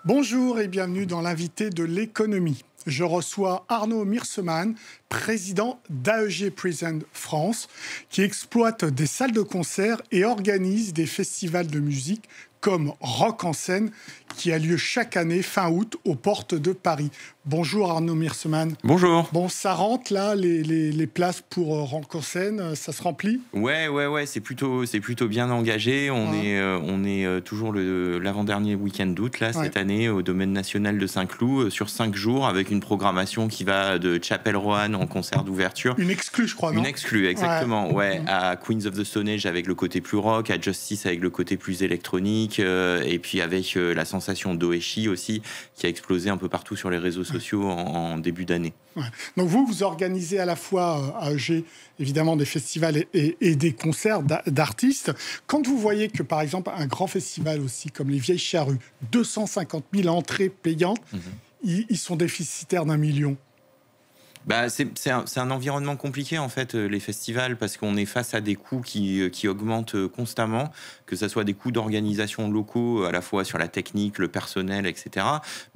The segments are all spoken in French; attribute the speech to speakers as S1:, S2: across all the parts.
S1: Bonjour et bienvenue dans l'invité de l'économie. Je reçois Arnaud Meersemann, président d'AEG Present France, qui exploite des salles de concert et organise des festivals de musique comme Rock en scène, qui a lieu chaque année fin août aux portes de Paris. Bonjour Arnaud Meersemann.
S2: Bonjour.
S1: Bon, ça rentre là, les places pour Rock en scène, ça se remplit ?
S2: Ouais, c'est plutôt bien engagé. On est toujours l'avant-dernier week-end d'août là cette année au domaine national de Saint-Cloud sur 5 jours avec une programmation qui va de Chapel Roan en concert d'ouverture.
S1: Une exclue, je crois, non ?
S2: Une exclue, exactement. À Queens of the Stone Age avec le côté plus rock, à Justice avec le côté plus électronique, et puis avec la sensation d'Oeshi aussi qui a explosé un peu partout sur les réseaux sociaux en début d'année.
S1: Donc vous organisez à la fois à AEG évidemment des festivals et des concerts d'artistes. Quand vous voyez que par exemple un grand festival aussi comme les Vieilles Charrues, 250 000 entrées payantes, ils sont déficitaires d'1 million.
S2: C'est un environnement compliqué en fait les festivals parce qu'on est face à des coûts qui augmentent constamment, que ce soit des coûts d'organisation locaux à la fois sur la technique, le personnel, etc.,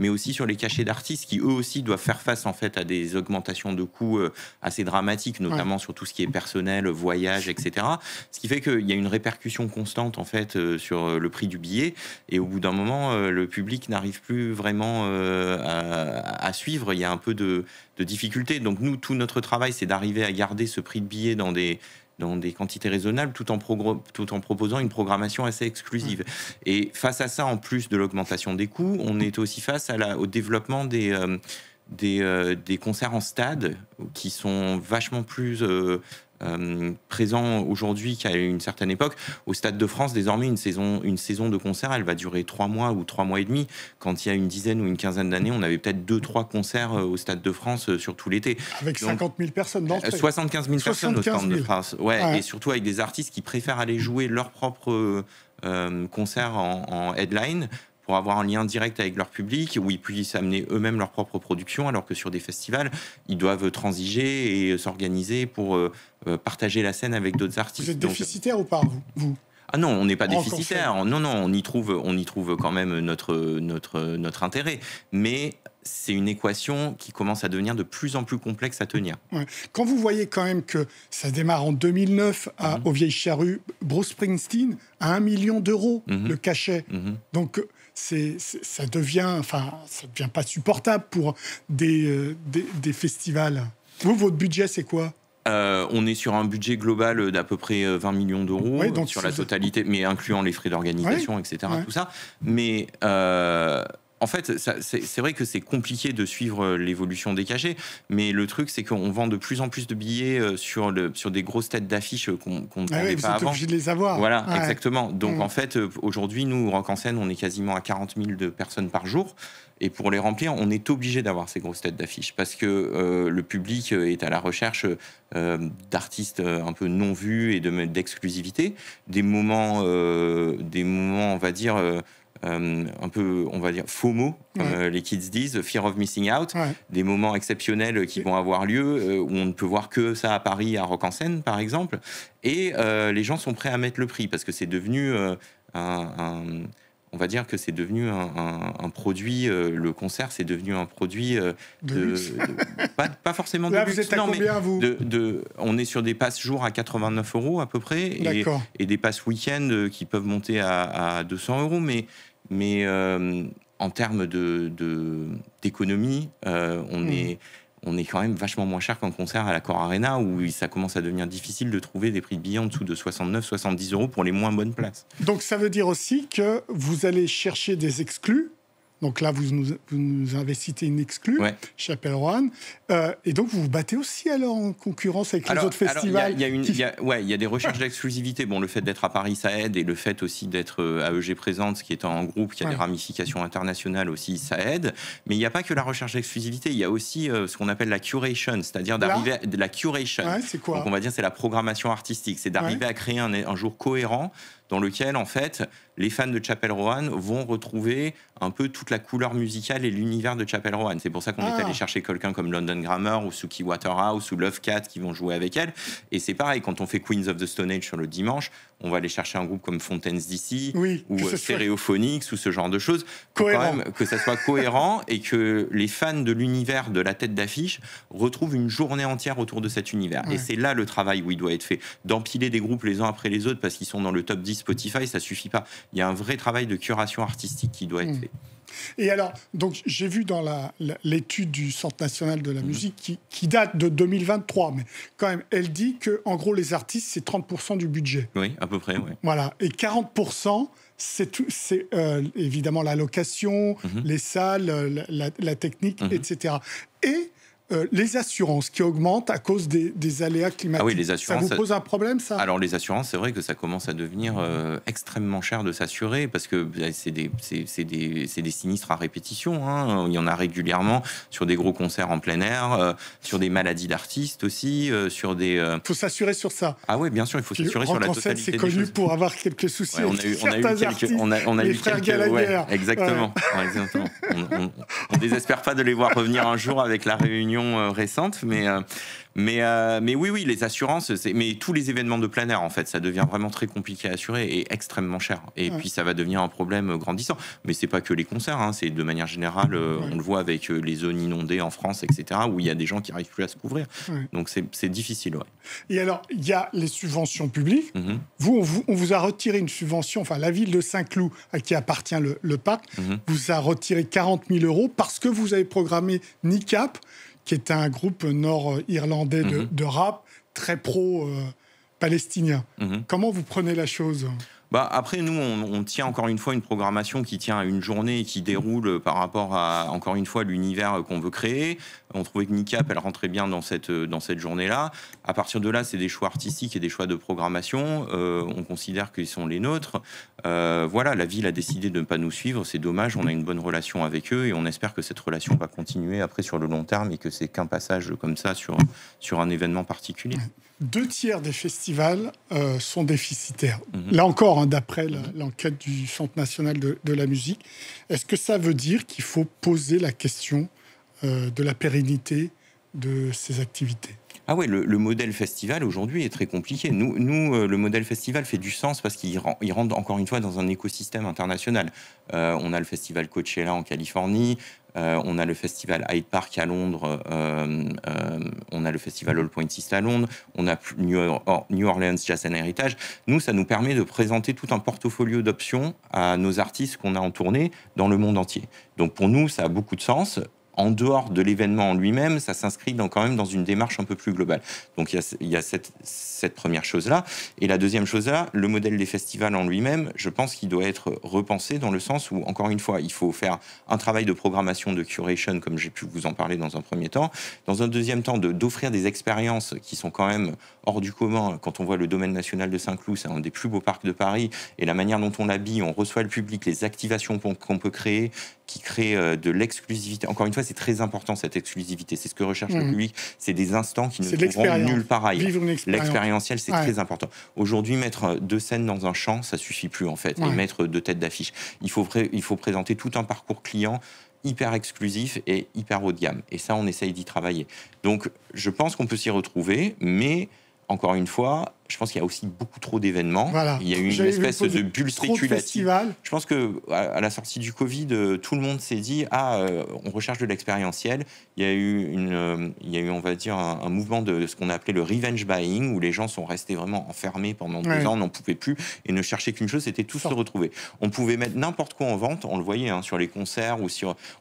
S2: mais aussi sur les cachets d'artistes qui eux aussi doivent faire face en fait à des augmentations de coûts assez dramatiques, notamment sur tout ce qui est personnel, voyage, etc. Ce qui fait qu'il y a une répercussion constante en fait sur le prix du billet et au bout d'un moment le public n'arrive plus vraiment à suivre. Il y a un peu de difficultés. Donc nous, tout notre travail, c'est d'arriver à garder ce prix de billet dans des quantités raisonnables tout en proposant une programmation assez exclusive. Et face à ça, en plus de l'augmentation des coûts, on est aussi face au développement des concerts en stade qui sont vachement plus présents aujourd'hui qu'à une certaine époque. Au Stade de France, désormais, une saison de concert, elle va durer 3 mois ou 3 mois et demi. Quand il y a une dizaine ou une quinzaine d'années, on avait peut-être 2-3 concerts au Stade de France sur tout l'été.
S1: Avec 50 000 personnes d'entrée.
S2: 75 000 personnes au Stade de France. Et surtout avec des artistes qui préfèrent aller jouer leur propre concert en headline pour avoir un lien direct avec leur public, où ils puissent amener eux-mêmes leur propre production, alors que sur des festivals, ils doivent transiger et s'organiser pour partager la scène avec d'autres artistes.
S1: Vous êtes déficitaire ou pas, vous ?
S2: Ah non, on n'est pas déficitaire. Non, on y trouve quand même notre intérêt. Mais c'est une équation qui commence à devenir de plus en plus complexe à tenir.
S1: Quand vous voyez quand même que ça démarre en 2009 aux Vieilles Charrues, Bruce Springsteen à 1 million d'euros le cachet. Donc ça devient pas supportable pour des festivals. Votre budget, c'est quoi ?
S2: On est sur un budget global d'à peu près 20 millions d'euros sur la totalité, mais incluant les frais d'organisation, etc. Tout ça. Mais en fait, c'est vrai que c'est compliqué de suivre l'évolution des cachets, mais le truc, c'est qu'on vend de plus en plus de billets sur des grosses têtes d'affiches qu'on ne vendait pas avant. Vous êtes
S1: obligé de les avoir.
S2: Voilà, exactement. Donc en fait, aujourd'hui, nous, Rock en scène, on est quasiment à 40 000 de personnes par jour. Et pour les remplir, on est obligé d'avoir ces grosses têtes d'affiches parce que le public est à la recherche d'artistes un peu non vus et d'exclusivité, des moments, on va dire, un peu, on va dire, FOMO, comme les kids disent, Fear of Missing Out, des moments exceptionnels qui vont avoir lieu, où on ne peut voir que ça à Paris, à Rock en scène, par exemple. Et les gens sont prêts à mettre le prix parce que c'est devenu on va dire que c'est devenu un produit, le concert, c'est devenu un produit pas forcément
S1: là,
S2: de luxe.
S1: Vous êtes à combien, vous ?
S2: On est sur des passes jours à 89 € à peu près, et des passes week-end qui peuvent monter à 200 €. Mais en termes d'économie, on est quand même vachement moins cher qu'un concert à l'Accor Arena où ça commence à devenir difficile de trouver des prix de billets en dessous de 69-70 € pour les moins bonnes places.
S1: Donc ça veut dire aussi que vous allez chercher des exclus. Donc là, vous nous avez cité une exclue, Chapel Roan. Et donc, vous vous battez aussi alors en concurrence avec les autres festivals.
S2: Il y a des recherches d'exclusivité. Bon, le fait d'être à Paris, ça aide. Et le fait aussi d'être AEG Présente, qui est un groupe qui a des ramifications internationales aussi, ça aide. Mais il n'y a pas que la recherche d'exclusivité. Il y a aussi ce qu'on appelle la curation, c'est-à-dire d'arriver à de la curation.
S1: C'est quoi ?
S2: Donc, on va dire c'est la programmation artistique. C'est d'arriver à créer un jour cohérent dans lequel, en fait, les fans de Chapel Roan vont retrouver un peu toute la couleur musicale et l'univers de Chapel Roan. C'est pour ça qu'on est allé chercher quelqu'un comme London Grammar ou Suki Waterhouse ou Love Cat qui vont jouer avec elle. Et c'est pareil, quand on fait Queens of the Stone Age sur le dimanche, on va aller chercher un groupe comme Fontaines DC ou
S1: que
S2: Stereophonics ou ce genre de choses. Quand même que ça soit cohérent et que les fans de l'univers de la tête d'affiche retrouvent une journée entière autour de cet univers. Et c'est là le travail où il doit être fait. D'empiler des groupes les uns après les autres parce qu'ils sont dans le top 10 Spotify, ça suffit pas. Il y a un vrai travail de curation artistique qui doit être fait.
S1: Et alors, donc, j'ai vu dans l'étude du Centre national de la musique qui date de 2023, mais quand même, elle dit qu'en gros, les artistes, c'est 30% du budget.
S2: Oui, à peu près, oui.
S1: Voilà, et 40%, c'est évidemment la location, les salles, la technique, etc. Et les assurances qui augmentent à cause des aléas climatiques.
S2: Ah oui, les assurances,
S1: ça vous pose un problème, ça?
S2: Alors, les assurances, c'est vrai que ça commence à devenir extrêmement cher de s'assurer parce que c'est des sinistres à répétition. Hein. Il y en a régulièrement sur des gros concerts en plein air, sur des maladies d'artistes aussi, sur des...
S1: Il faut s'assurer sur ça.
S2: Ah oui, bien sûr, il faut s'assurer sur la totalité
S1: c'est connu pour avoir quelques soucis.
S2: Ouais, on a eu quelques
S1: Gallagher.
S2: Exactement. Ouais. Ouais, exactement. On désespère pas de les voir revenir un jour avec la réunion récente, mais oui, les assurances, mais tous les événements de plein air, en fait, ça devient vraiment très compliqué à assurer et extrêmement cher. Et puis, ça va devenir un problème grandissant. Mais c'est pas que les concerts, hein, c'est de manière générale, on le voit avec les zones inondées en France, etc., où il y a des gens qui n'arrivent plus à se couvrir. Donc, c'est difficile,
S1: Et alors, il y a les subventions publiques. Vous, on vous a retiré une subvention, enfin, la ville de Saint-Cloud, à qui appartient le parc, vous a retiré 40 000 € parce que vous avez programmé NICAP, qui est un groupe nord-irlandais de rap très pro-palestinien. Comment vous prenez la chose ?
S2: Après, nous, on tient encore une fois une programmation qui tient à une journée et qui déroule par rapport à, encore une fois, l'univers qu'on veut créer. On trouvait que NICAP, elle rentrait bien dans cette journée-là. À partir de là, c'est des choix artistiques et des choix de programmation. On considère qu'ils sont les nôtres. Voilà, la ville a décidé de ne pas nous suivre. C'est dommage, on a une bonne relation avec eux et on espère que cette relation va continuer après sur le long terme et que c'est qu'un passage comme ça sur un événement particulier.
S1: 2/3 des festivals sont déficitaires. Là encore, d'après l'enquête du Centre national de la musique. Est-ce que ça veut dire qu'il faut poser la question de la pérennité de ces activités ?
S2: Ah oui, le modèle festival aujourd'hui est très compliqué. Nous, le modèle festival fait du sens parce qu'il rentre encore une fois dans un écosystème international. On a le festival Coachella en Californie, on a le festival Hyde Park à Londres, on a le festival All Points East à Londres, on a New Orleans Jazz and Heritage. Nous, ça nous permet de présenter tout un portfolio d'options à nos artistes qu'on a en tournée dans le monde entier. Donc pour nous, ça a beaucoup de sens. En dehors de l'événement en lui-même, ça s'inscrit quand même dans une démarche un peu plus globale. Donc il y a cette première chose-là. Et la deuxième chose-là, le modèle des festivals en lui-même, je pense qu'il doit être repensé dans le sens où, encore une fois, il faut faire un travail de programmation, de curation, comme j'ai pu vous en parler dans un premier temps. Dans un deuxième temps, d'offrir des expériences qui sont quand même hors du commun. Quand on voit le domaine national de Saint-Cloud, c'est un des plus beaux parcs de Paris. Et la manière dont on l'habille, on reçoit le public, les activations qu'on peut créer, qui créent de l'exclusivité. Encore une fois, c'est très important, cette exclusivité. C'est ce que recherche le public. C'est des instants qui ne trouveront nulle part ailleurs. L'expérientiel, c'est très important. Aujourd'hui, mettre 2 scènes dans un champ, ça suffit plus, en fait. Et mettre 2 têtes d'affiche. Il faut présenter tout un parcours client hyper exclusif et hyper haut de gamme. Et ça, on essaye d'y travailler. Donc, je pense qu'on peut s'y retrouver, mais... Encore une fois, je pense qu'il y a aussi beaucoup trop d'événements.
S1: Voilà.
S2: Il y a eu une espèce de bulle spéculative. Je pense qu'à la sortie du Covid, tout le monde s'est dit on recherche de l'expérientiel. Il y a eu, on va dire, un mouvement de ce qu'on a appelé le revenge buying, où les gens sont restés vraiment enfermés pendant 2 ans, n'en pouvaient plus et ne cherchaient qu'une chose, c'était tous se retrouver. On pouvait mettre n'importe quoi en vente, on le voyait sur les concerts, ou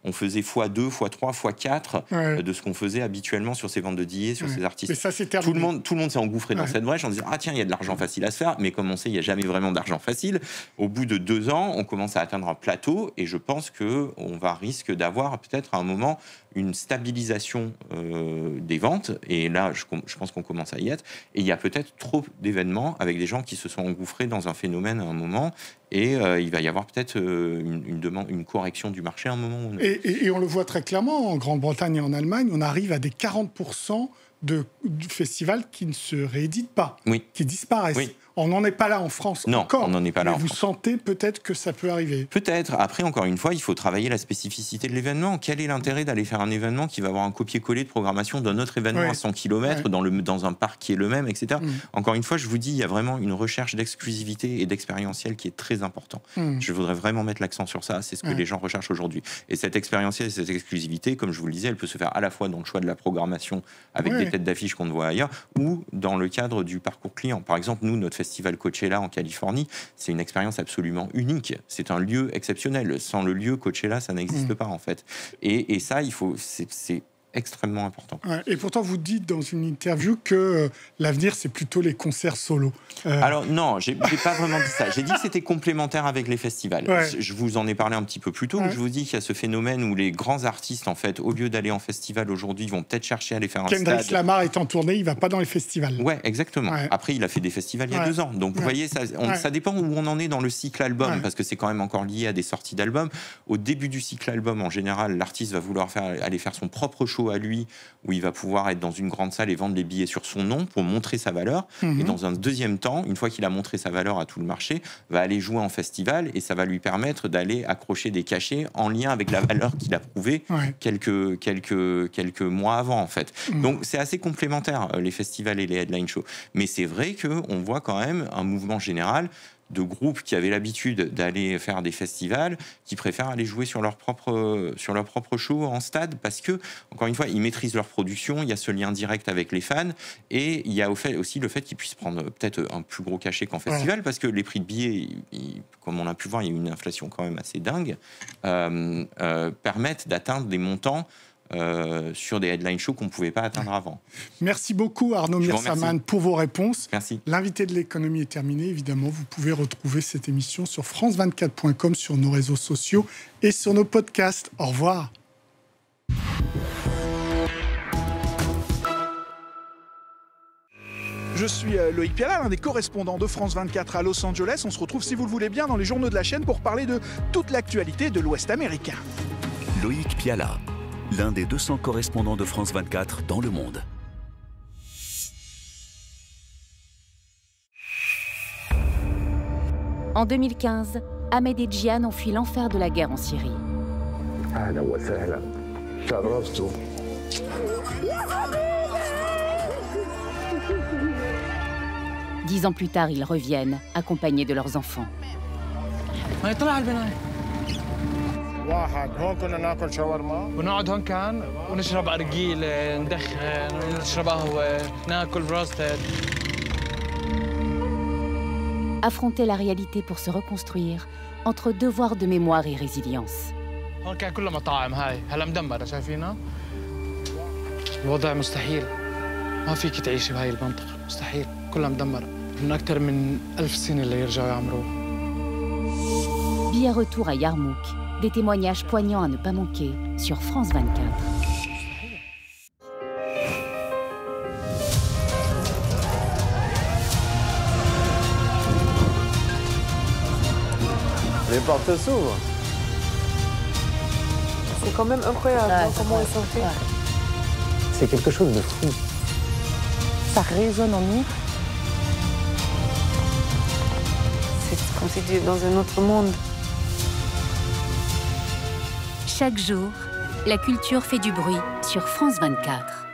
S2: on faisait x2, x3, x4 de ce qu'on faisait habituellement sur ces ventes de billets, sur ces artistes.
S1: Mais ça, c'est terminé.
S2: Tout le monde s'est engouffré dans cette brèche en disant tiens, il y a de l'argent facile à se faire, mais comme on sait, il n'y a jamais vraiment d'argent facile. Au bout de 2 ans, on commence à atteindre un plateau et je pense qu'on risque d'avoir peut-être à un moment une stabilisation des ventes, et là je pense qu'on commence à y être, et il y a peut-être trop d'événements avec des gens qui se sont engouffrés dans un phénomène à un moment, et il va y avoir peut-être une correction du marché à un moment.
S1: Et on le voit très clairement, en Grande-Bretagne et en Allemagne, on arrive à des 40% du festival qui ne se rééditent pas, qui disparaissent. On n'en est pas là en France encore.
S2: Non, on n'en est pas là.
S1: Mais vous sentez peut-être que ça peut arriver.
S2: Peut-être. Après, encore une fois, il faut travailler la spécificité de l'événement. Quel est l'intérêt d'aller faire un événement qui va avoir un copier-coller de programmation d'un autre événement à 100 km dans un parc qui est le même, etc. Encore une fois, je vous dis, il y a vraiment une recherche d'exclusivité et d'expérientiel qui est très important. Je voudrais vraiment mettre l'accent sur ça. C'est ce que les gens recherchent aujourd'hui. Et cette expérientielle et cette exclusivité, comme je vous le disais, elle peut se faire à la fois dans le choix de la programmation avec des têtes d'affiche qu'on ne voit ailleurs, ou dans le cadre du parcours client. Par exemple, nous, notre festival Coachella en Californie, c'est une expérience absolument unique. C'est un lieu exceptionnel. Sans le lieu Coachella, ça n'existe pas en fait. Et ça, c'est extrêmement important.
S1: Et pourtant, vous dites dans une interview que l'avenir, c'est plutôt les concerts solo.
S2: Alors non, j'ai pas vraiment dit ça. J'ai dit que c'était complémentaire avec les festivals. Je vous en ai parlé un petit peu plus tôt. Je vous dis qu'il y a ce phénomène où les grands artistes, en fait, au lieu d'aller en festival aujourd'hui, vont peut-être chercher à aller faire un stade.
S1: Kendrick Lamar est en tournée, il va pas dans les festivals.
S2: Ouais, exactement. Après, il a fait des festivals il y a 2 ans. Donc vous voyez, ça dépend où on en est dans le cycle album, parce que c'est quand même encore lié à des sorties d'albums. Au début du cycle album, en général, l'artiste va vouloir aller faire son propre show à lui, où il va pouvoir être dans une grande salle et vendre les billets sur son nom pour montrer sa valeur. Et dans un deuxième temps, une fois qu'il a montré sa valeur à tout le marché, va aller jouer en festival et ça va lui permettre d'aller accrocher des cachets en lien avec la valeur qu'il a prouvée quelques mois avant, en fait. Donc c'est assez complémentaire, les festivals et les headline shows. Mais c'est vrai qu'on voit quand même un mouvement général de groupes qui avaient l'habitude d'aller faire des festivals, qui préfèrent aller jouer sur leur propre show en stade, parce que, encore une fois, ils maîtrisent leur production, il y a ce lien direct avec les fans, et il y a aussi le fait qu'ils puissent prendre peut-être un plus gros cachet qu'en festival, parce que les prix de billets, comme on a pu voir, il y a une inflation quand même assez dingue, permettent d'atteindre des montants sur des headline shows qu'on ne pouvait pas atteindre avant.
S1: Merci beaucoup Arnaud Mirsaman pour vos réponses.
S2: Merci.
S1: L'invité de l'économie est terminé. Évidemment, vous pouvez retrouver cette émission sur france24.com, sur nos réseaux sociaux et sur nos podcasts. Au revoir.
S3: Je suis Loïc Piala, l'un des correspondants de France 24 à Los Angeles. On se retrouve, si vous le voulez bien, dans les journaux de la chaîne pour parler de toute l'actualité de l'Ouest américain.
S4: Loïc Piala, l'un des 200 correspondants de France 24 dans le monde.
S5: En 2015, Ahmed et Jian ont fui l'enfer de la guerre en Syrie. 10 ans plus tard, ils reviennent, accompagnés de leurs enfants.
S6: واحد هون كنا ناكل شاورما ونقعد هون كان ونشرب أرجيل ندخن ونشرب قهوة ناكل بروستد.
S5: Affronter la réalité pour se reconstruire entre devoir de mémoire et résilience.
S6: هون كان كله مطاعم هاي هلا مدمرة شايفينها؟ الوضع مستحيل ما فيك تعيشي بهاي المنطقة مستحيل كلها مدمرة من أكثر من 1000 سنة اللي يرجعوا يعمروها.
S5: Billet retour à Yarmouk, des témoignages poignants à ne pas manquer sur France 24.
S7: Les portes s'ouvrent.
S8: C'est quand même incroyable comment ils sont faits.
S7: C'est quelque chose de fou.
S8: Ça résonne en nous. C'est comme si tu étais dans un autre monde.
S5: Chaque jour, la culture fait du bruit sur France 24.